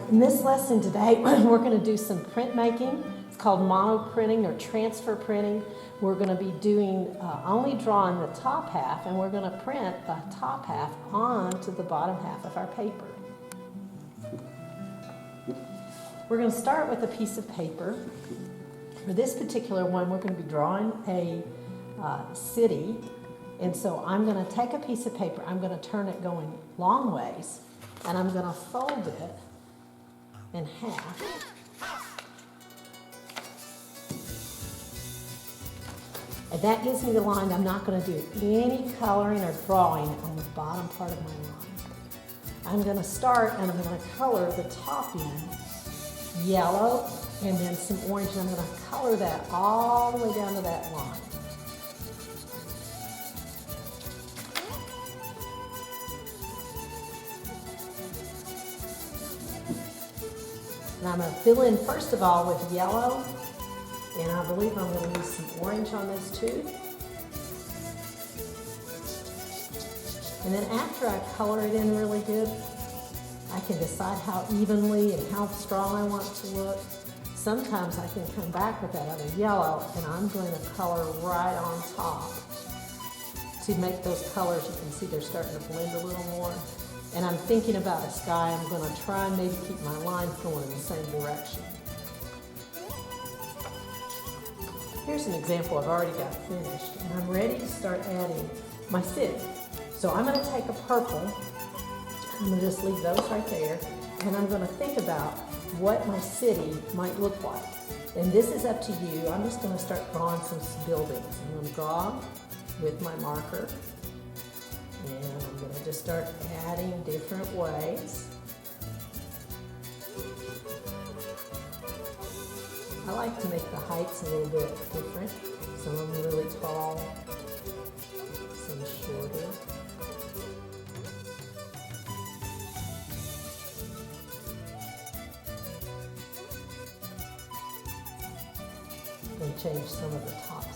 In this lesson today, we're going to do some printmaking. It's called monoprinting or transfer printing. We're going to be doing only drawing the top half, and we're going to print the top half onto the bottom half of our paper. We're going to start with a piece of paper. For this particular one, we're going to be drawing a city. And so I'm going to take a piece of paper, I'm going to turn it going long ways, and I'm going to fold it in half. And that gives me the line. I'm not going to do any coloring or drawing on the bottom part of my line. I'm going to start and I'm going to color the top end yellow and then some orange, and I'm going to color that all the way down to that line. And I'm going to fill in first of all with yellow, and I believe I'm going to use some orange on this too. And then after I color it in really good, I can decide how evenly and how strong I want it to look. Sometimes I can come back with that other yellow, and I'm going to color right on top to make those colors. You can see they're starting to blend a little more. And I'm thinking about a sky. I'm going to try and maybe keep my lines going in the same direction. Here's an example I've already got finished, and I'm ready to start adding my city. So I'm going to take a purple. I'm going to just leave those right there, and I'm going to think about what my city might look like. And this is up to you. I'm just going to start drawing some buildings. I'm going to draw with my marker. And I'm going to just start adding different ways. I like to make the heights a little bit different. Some of them really tall, some shorter. And change some of the tops.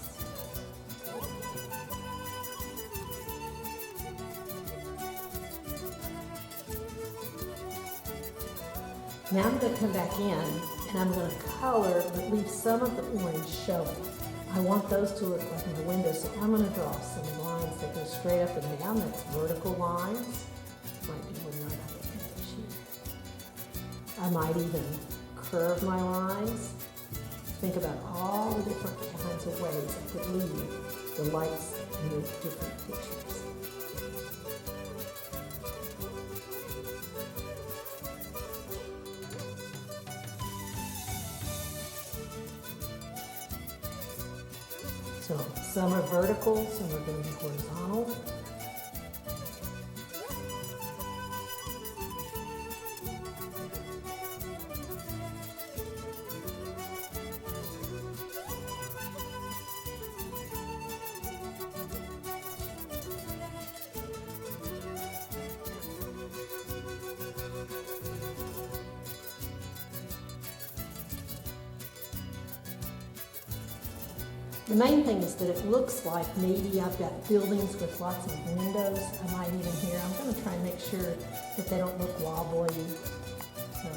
Now I'm going to come back in and I'm going to color but leave some of the orange showing. I want those to look like in the window, so I'm going to draw some lines that go straight up and down. That's vertical lines. Might be one right up the edge here. I might even curve my lines. Think about all the different kinds of ways I could leave the lights in the different pictures. So some are vertical, some are going to be horizontal. The main thing is that it looks like maybe I've got buildings with lots of windows. I might even here. I'm going to try and make sure that they don't look wobbly. So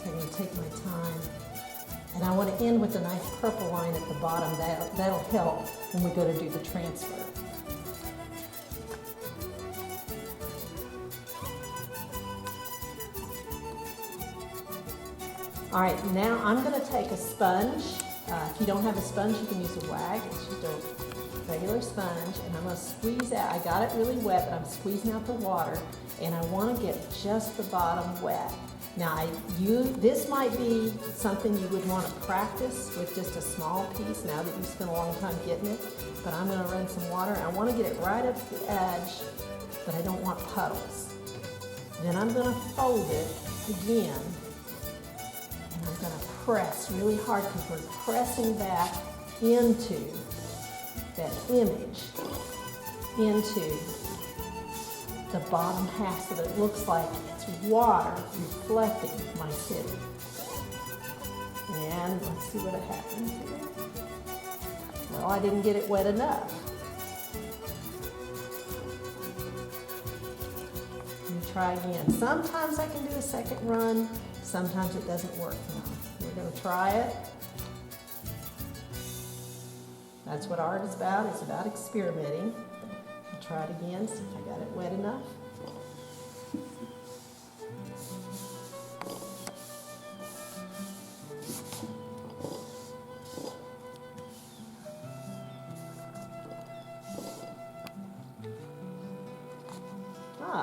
I'm going to take my time. And I want to end with a nice purple line at the bottom. That'll help when we go to do the transfer. All right, now I'm going to take a sponge. If you don't have a sponge, you can use a wag. It's just a regular sponge, and I'm going to squeeze out. I got it really wet, but I'm squeezing out the water, and I want to get just the bottom wet. Now, this might be something you would want to practice with just a small piece now that you've spent a long time getting it, but I'm going to run some water. I want to get it right up to the edge, but I don't want puddles. Then I'm going to fold it again. I'm going to press really hard because we're pressing back into that image, into the bottom half so that it looks like it's water reflecting my city. And let's see what happened here. Well, I didn't get it wet enough. Try again. Sometimes I can do a second run, sometimes it doesn't work. Now, we're going to try it. That's what art is about. It's about experimenting. I'll try it again, see if I got it wet enough.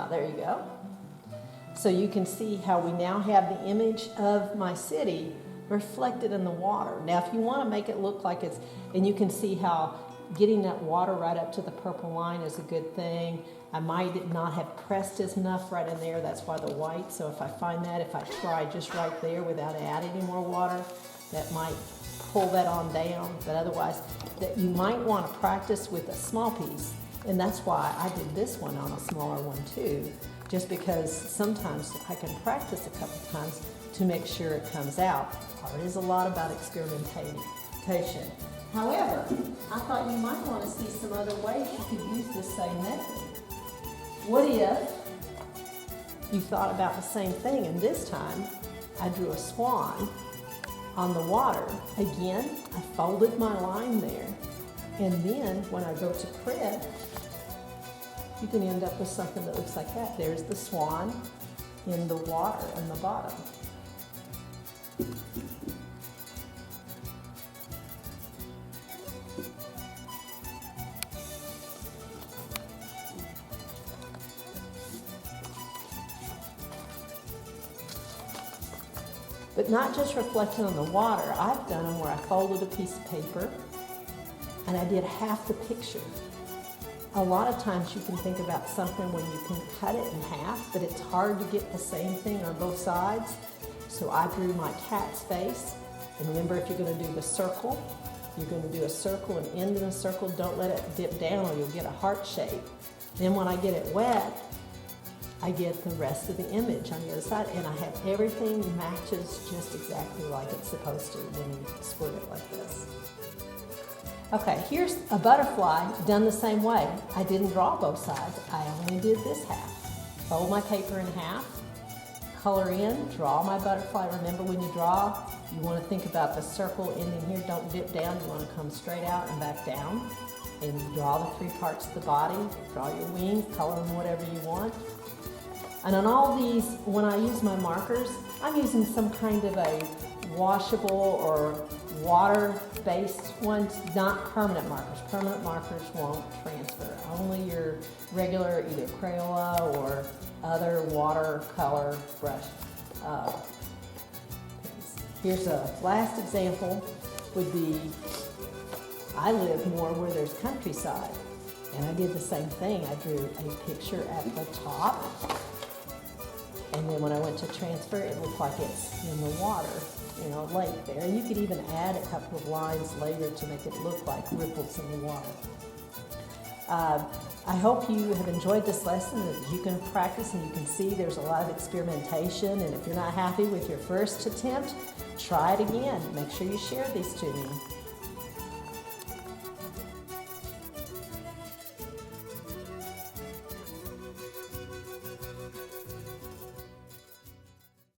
There you go. So you can see how we now have the image of my city reflected in the water. Now if you want to make it look like it's, and you can see how getting that water right up to the purple line is a good thing. I might not have pressed as enough right in there, that's why the white. So if I find that, if I try just right there without adding any more water, that might pull that on down. But otherwise, that you might want to practice with a small piece. And that's why I did this one on a smaller one too, just because sometimes I can practice a couple times to make sure it comes out. Art is a lot about experimentation. However, I thought you might want to see some other ways you could use this same method. What if you thought about the same thing, and this time I drew a swan on the water. Again, I folded my line there, and then when I go to print, you can end up with something that looks like that. There's the swan in the water in the bottom. But not just reflecting on the water. I've done them where I folded a piece of paper and I did half the picture. A lot of times you can think about something when you can cut it in half, but it's hard to get the same thing on both sides. So I drew my cat's face. And remember, if you're going to do the circle, you're going to do a circle and end in a circle. Don't let it dip down or you'll get a heart shape. Then when I get it wet, I get the rest of the image on the other side, and I have everything matches just exactly like it's supposed to when you split it like this. Okay, here's a butterfly done the same way. I didn't draw both sides. I only did this half. Fold my paper in half, color in, draw my butterfly. Remember, when you draw, you want to think about the circle ending here. Don't dip down. You want to come straight out and back down. And you draw the three parts of the body. Draw your wings, color them whatever you want. And on all these, when I use my markers, I'm using some kind of a washable or water-based ones, not permanent markers. Permanent markers won't transfer. Only your regular either Crayola or other watercolor brush pens. Here's a last example would be, I live more where there's countryside. And I did the same thing. I drew a picture at the top. And then when I went to transfer, it looked like it's in the water, you know, lake there. And you could even add a couple of lines later to make it look like ripples in the water. I hope you have enjoyed this lesson, that you can practice and you can see there's a lot of experimentation. And if you're not happy with your first attempt, try it again. Make sure you share these to me.